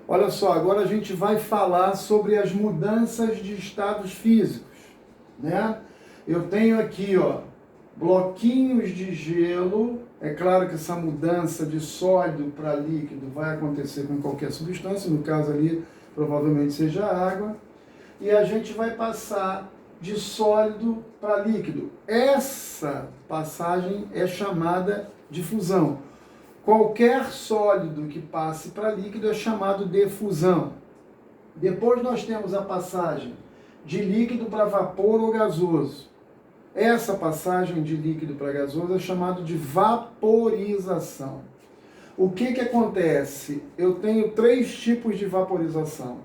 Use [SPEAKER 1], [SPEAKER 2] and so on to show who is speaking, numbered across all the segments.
[SPEAKER 1] Olha só, agora a gente vai falar sobre as mudanças de estados físicos, né? Eu tenho aqui, ó, bloquinhos de gelo. É claro que essa mudança de sólido para líquido vai acontecer com qualquer substância, no caso ali provavelmente seja água, e a gente vai passar de sólido para líquido. Essa passagem é chamada de fusão. Qualquer sólido que passe para líquido é chamado de fusão. Depois nós temos a passagem de líquido para vapor ou gasoso. Essa passagem de líquido para gasoso é chamada de vaporização. O que acontece? Eu tenho três tipos de vaporização.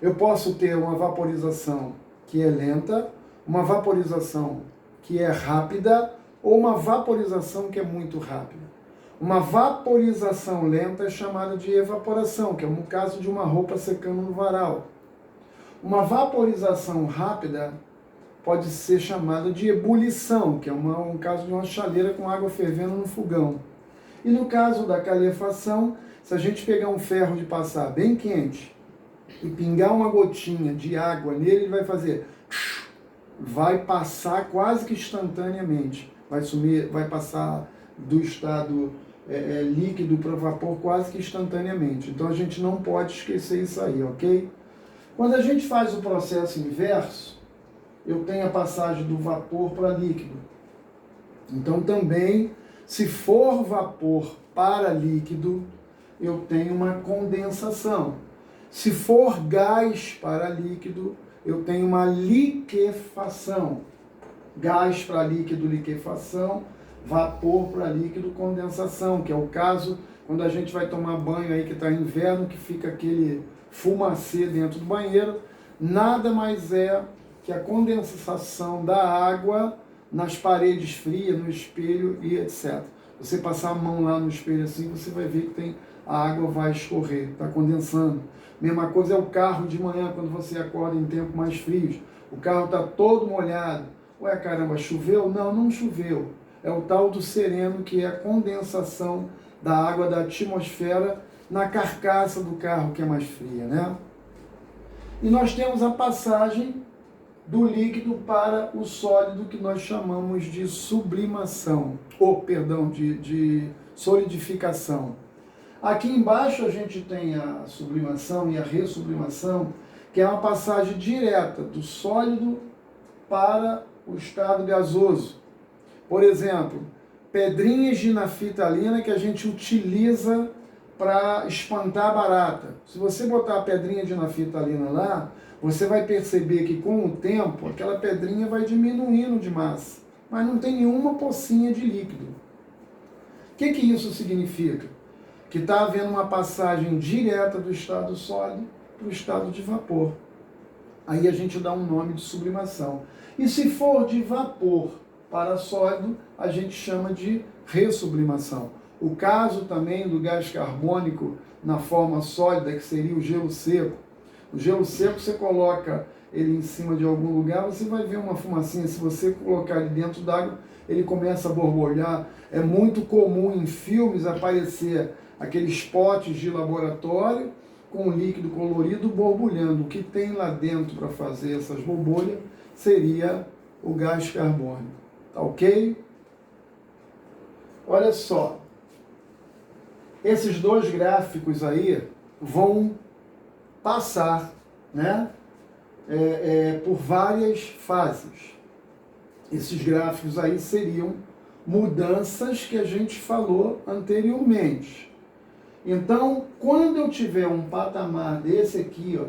[SPEAKER 1] Eu posso ter uma vaporização que é lenta, uma vaporização que é rápida ou uma vaporização que é muito rápida. Uma vaporização lenta é chamada de evaporação, que é no caso de uma roupa secando no varal. Uma vaporização rápida pode ser chamada de ebulição, que é um caso de uma chaleira com água fervendo no fogão. E no caso da calefação, se a gente pegar um ferro de passar bem quente e pingar uma gotinha de água nele, ele vai fazer... vai passar quase que instantaneamente. Vai sumir, vai passar do estado líquido para vapor quase que instantaneamente. Então a gente não pode esquecer isso aí, ok? Quando a gente faz o processo inverso, eu tenho a passagem do vapor para líquido. Então também, se for vapor para líquido, eu tenho uma condensação. Se for gás para líquido, eu tenho uma liquefação. Gás para líquido, liquefação. Vapor para líquido, condensação, que é o caso quando a gente vai tomar banho aí que está inverno, que fica aquele fumacê dentro do banheiro. Nada mais é que a condensação da água nas paredes frias, no espelho e etc. Você passar a mão lá no espelho assim, você vai ver que a água vai escorrer, está condensando. Mesma coisa é o carro de manhã, quando você acorda em tempos mais frios. O carro está todo molhado. Ué, caramba, choveu? Não, não choveu. É o tal do sereno, que é a condensação da água da atmosfera na carcaça do carro, que é mais fria, né? E nós temos a passagem do líquido para o sólido, que nós chamamos de sublimação, de solidificação. Aqui embaixo a gente tem a sublimação e a ressublimação, que é uma passagem direta do sólido para o estado gasoso. Por exemplo, pedrinhas de naftalina que a gente utiliza para espantar a barata. Se você botar a pedrinha de naftalina lá, você vai perceber que com o tempo aquela pedrinha vai diminuindo de massa, mas não tem nenhuma pocinha de líquido. O que isso significa? Que está havendo uma passagem direta do estado sólido para o estado de vapor. Aí a gente dá um nome de sublimação. E se for de vapor para sólido, a gente chama de ressublimação. O caso também do gás carbônico na forma sólida, que seria o gelo seco. O gelo seco, você coloca ele em cima de algum lugar, você vai ver uma fumacinha. Se você colocar ele dentro d'água, ele começa a borbulhar. É muito comum em filmes aparecer aqueles potes de laboratório com líquido colorido borbulhando. O que tem lá dentro para fazer essas borbulhas seria o gás carbônico. Tá ok? Olha só. Esses dois gráficos aí vão passar, né, por várias fases. Esses gráficos aí seriam mudanças que a gente falou anteriormente. Então, quando eu tiver um patamar desse aqui, ó,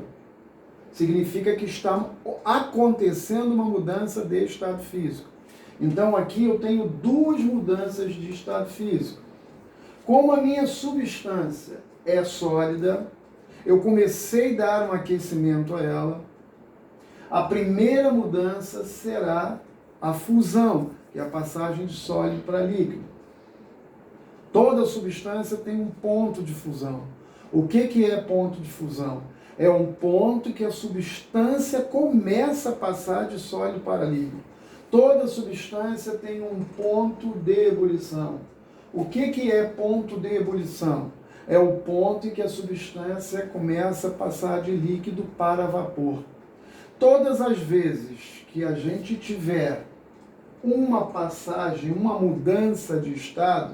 [SPEAKER 1] significa que está acontecendo uma mudança de estado físico. Então, aqui eu tenho duas mudanças de estado físico. Como a minha substância é sólida, eu comecei a dar um aquecimento a ela. A primeira mudança será a fusão, que é a passagem de sólido para líquido. Toda substância tem um ponto de fusão. O que é ponto de fusão? É um ponto que a substância começa a passar de sólido para líquido. Toda substância tem um ponto de ebulição. O que é ponto de ebulição? é o ponto em que a substância começa a passar de líquido para vapor. Todas as vezes que a gente tiver uma passagem, uma mudança de estado,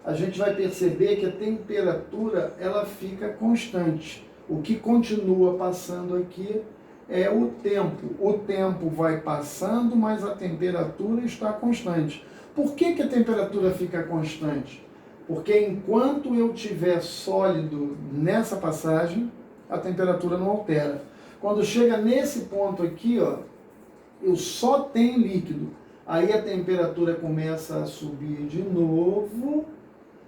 [SPEAKER 1] a gente vai perceber que a temperatura ela fica constante. O que continua passando aqui é o tempo. O tempo vai passando, mas a temperatura está constante. Por que a temperatura fica constante? Porque enquanto eu tiver sólido nessa passagem, a temperatura não altera. Quando chega nesse ponto aqui, ó, eu só tenho líquido. Aí a temperatura começa a subir de novo.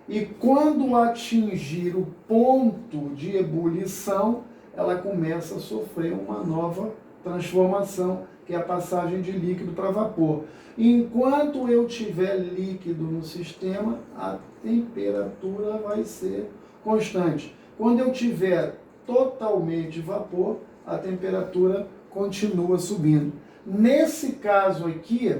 [SPEAKER 1] E quando atingir o ponto de ebulição, ela começa a sofrer uma nova transformação, que é a passagem de líquido para vapor. Enquanto eu tiver líquido no sistema, a temperatura vai ser constante. Quando eu tiver totalmente vapor, a temperatura continua subindo. Nesse caso aqui,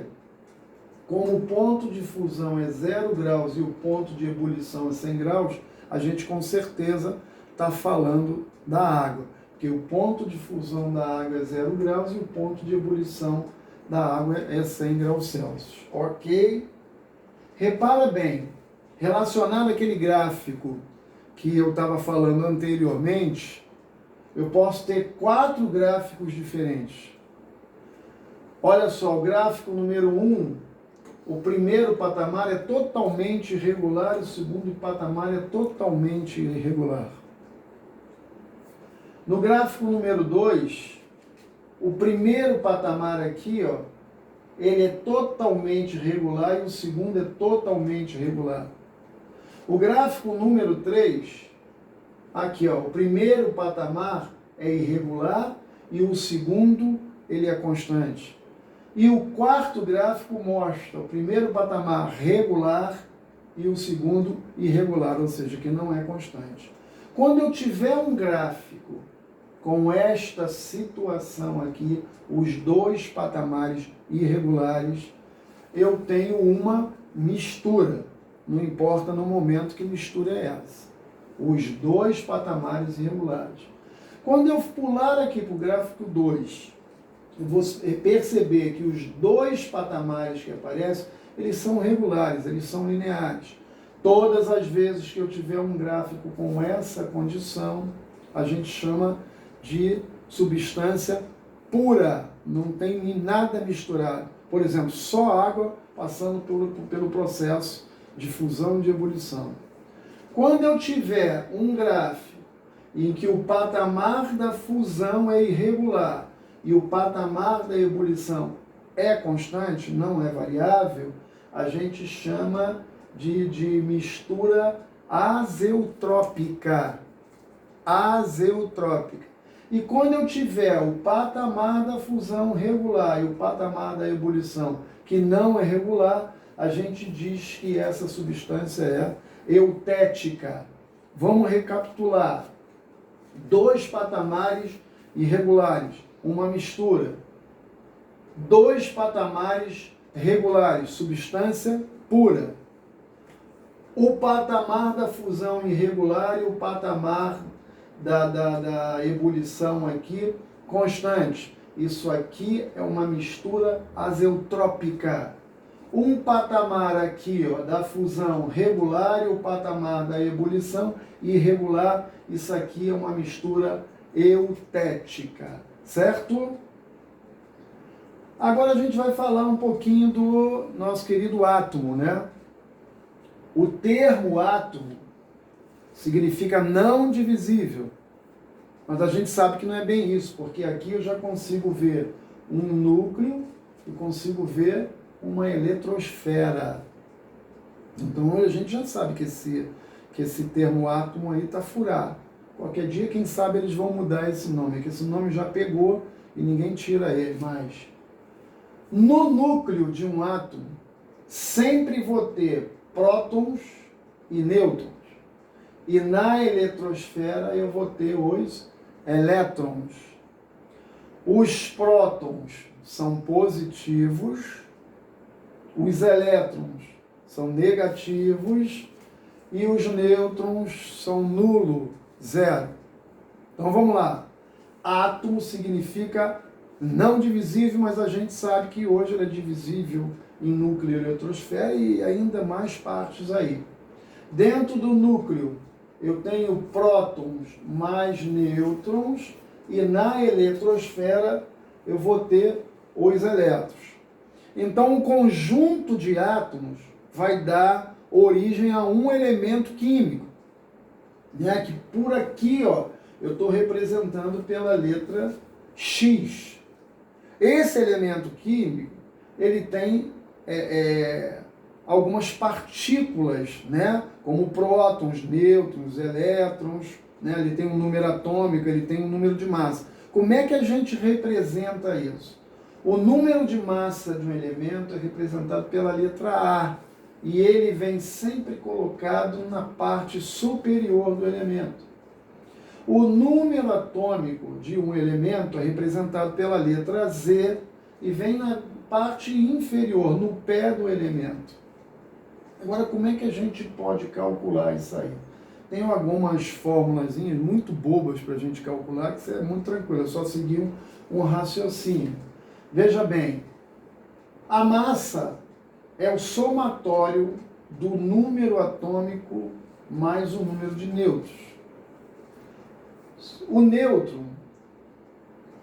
[SPEAKER 1] como o ponto de fusão é 0 graus e o ponto de ebulição é 100 graus, a gente com certeza está falando da água, porque o ponto de fusão da água é 0 graus e o ponto de ebulição da água é 100 graus Celsius. Ok? Repara bem, relacionado àquele gráfico que eu estava falando anteriormente, eu posso ter 4 gráficos diferentes. Olha só, o gráfico número 1, o primeiro patamar é totalmente irregular e o segundo patamar é totalmente irregular. No gráfico número 2, o primeiro patamar aqui, ó, ele é totalmente regular e o segundo é totalmente irregular. O gráfico número 3, aqui, ó, o primeiro patamar é irregular e o segundo ele é constante. E o quarto gráfico mostra o primeiro patamar regular e o segundo irregular, ou seja, que não é constante. Quando eu tiver um gráfico com esta situação aqui, os dois patamares irregulares, eu tenho uma mistura. Não importa no momento que mistura é essa. Os dois patamares irregulares. Quando eu pular aqui para o gráfico 2, eu vou perceber que os dois patamares que aparecem, eles são regulares, eles são lineares. Todas as vezes que eu tiver um gráfico com essa condição, a gente chama de substância pura, não tem nada misturado. Por exemplo, só água passando pelo processo de fusão e de ebulição. Quando eu tiver um gráfico em que o patamar da fusão é irregular e o patamar da ebulição é constante, não é variável, a gente chama de mistura azeotrópica. Azeotrópica. E quando eu tiver o patamar da fusão regular e o patamar da ebulição que não é regular, a gente diz que essa substância é eutética. Vamos recapitular. Dois patamares irregulares, uma mistura. Dois patamares regulares, substância pura. O patamar da fusão irregular e o patamar da ebulição aqui constante. Isso aqui é uma mistura azeotrópica. Um patamar aqui, ó, da fusão regular e o patamar da ebulição irregular, isso aqui é uma mistura eutética, certo? Agora a gente vai falar um pouquinho do nosso querido átomo, né? O termo átomo significa não divisível, mas a gente sabe que não é bem isso, porque aqui eu já consigo ver um núcleo e consigo ver uma eletrosfera. Então a gente já sabe que esse termo átomo aí está furado. Qualquer dia, quem sabe, eles vão mudar esse nome, que esse nome já pegou e ninguém tira ele mais. No núcleo de um átomo, sempre vou ter prótons e nêutrons. E na eletrosfera eu vou ter os elétrons. Os prótons são positivos, os elétrons são negativos e os nêutrons são nulo, zero. Então vamos lá. Átomo significa não divisível, mas a gente sabe que hoje ele é divisível em núcleo e eletrosfera e ainda mais partes aí. Dentro do núcleo eu tenho prótons mais nêutrons e na eletrosfera eu vou ter os elétrons. Então o conjunto de átomos vai dar origem a um elemento químico, né? Que por aqui, ó, eu estou representando pela letra X. Esse elemento químico, ele tem algumas partículas, né? Como prótons, nêutrons, elétrons, né? Ele tem um número atômico, ele tem um número de massa. Como é que a gente representa isso? O número de massa de um elemento é representado pela letra A, e ele vem sempre colocado na parte superior do elemento. O número atômico de um elemento é representado pela letra Z e vem na parte inferior, no pé do elemento. Agora, como é que a gente pode calcular isso aí? Tem algumas formulazinhas muito bobas para a gente calcular, que isso é muito tranquilo, é só seguir um raciocínio. Veja bem, a massa é o somatório do número atômico mais o número de nêutrons. O nêutron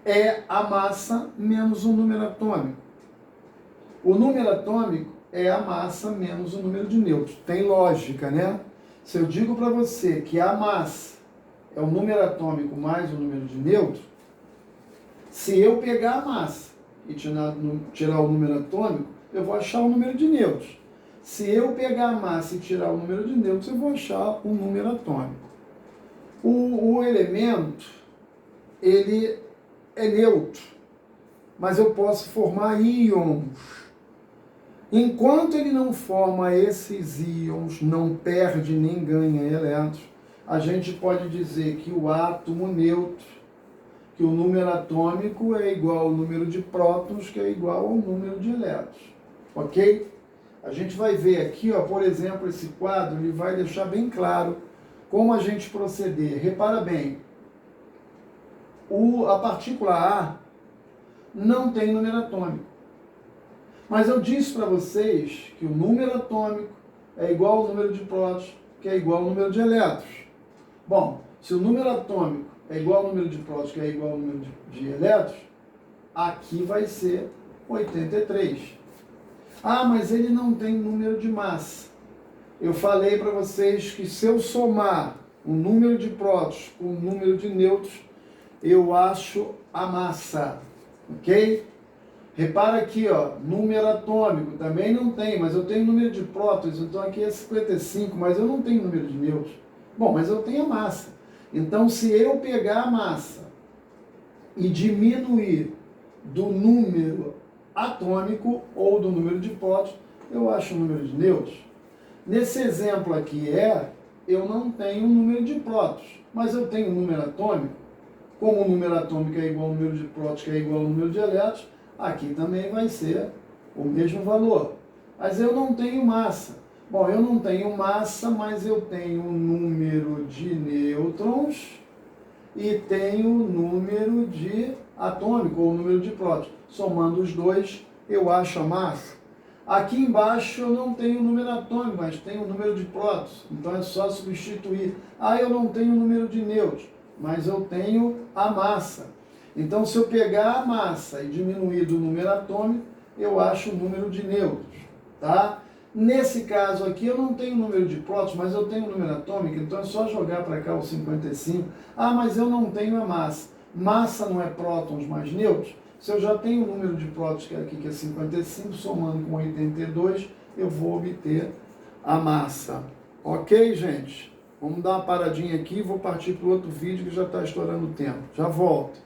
[SPEAKER 1] é a massa menos o número atômico. O número atômico é a massa menos o número de nêutrons. Tem lógica, né? Se eu digo para você que a massa é o número atômico mais o número de nêutrons, se eu pegar a massa e tirar o número atômico, eu vou achar o número de nêutrons. Se eu pegar a massa e tirar o número de nêutrons, eu vou achar o número atômico. O elemento, ele é neutro, mas eu posso formar íons. Enquanto ele não forma esses íons, não perde nem ganha elétrons, a gente pode dizer que o átomo neutro, que o número atômico é igual ao número de prótons, que é igual ao número de elétrons. Ok? A gente vai ver aqui, ó, por exemplo, esse quadro, ele vai deixar bem claro como a gente proceder. Repara bem, a partícula A não tem número atômico. Mas eu disse para vocês que o número atômico é igual ao número de prótons, que é igual ao número de elétrons. Bom, se o número atômico é igual ao número de prótons, que é igual ao número de elétrons, aqui vai ser 83. Ah, mas ele não tem número de massa. Eu falei para vocês que se eu somar o número de prótons com o número de nêutrons, eu acho a massa, ok? Repara aqui, ó, número atômico, também não tem, mas eu tenho número de prótons, então aqui é 55, mas eu não tenho número de nêutrons. Bom, mas eu tenho a massa. Então, se eu pegar a massa e diminuir do número atômico ou do número de prótons, eu acho o número de nêutrons. Nesse exemplo aqui eu não tenho número de prótons, mas eu tenho número atômico. Como o número atômico é igual ao número de prótons, que é igual ao número de elétrons, aqui também vai ser o mesmo valor. Mas eu não tenho massa. Bom, eu não tenho massa, mas eu tenho o número de nêutrons e tenho o número de atômico, ou o número de prótons. Somando os dois, eu acho a massa. Aqui embaixo eu não tenho o número atômico, mas tenho o número de prótons. Então é só substituir. Ah, eu não tenho o número de nêutrons, mas eu tenho a massa. Então, se eu pegar a massa e diminuir do número atômico, eu acho o número de nêutrons, tá? Nesse caso aqui, eu não tenho o número de prótons, mas eu tenho o número atômico, então é só jogar para cá o 55. Ah, mas eu não tenho a massa. Massa não é prótons mais nêutrons? Se eu já tenho o número de prótons que é aqui, que é 55, somando com 82, eu vou obter a massa. Ok, gente? Vamos dar uma paradinha aqui e vou partir para o outro vídeo que já está estourando o tempo. Já volto.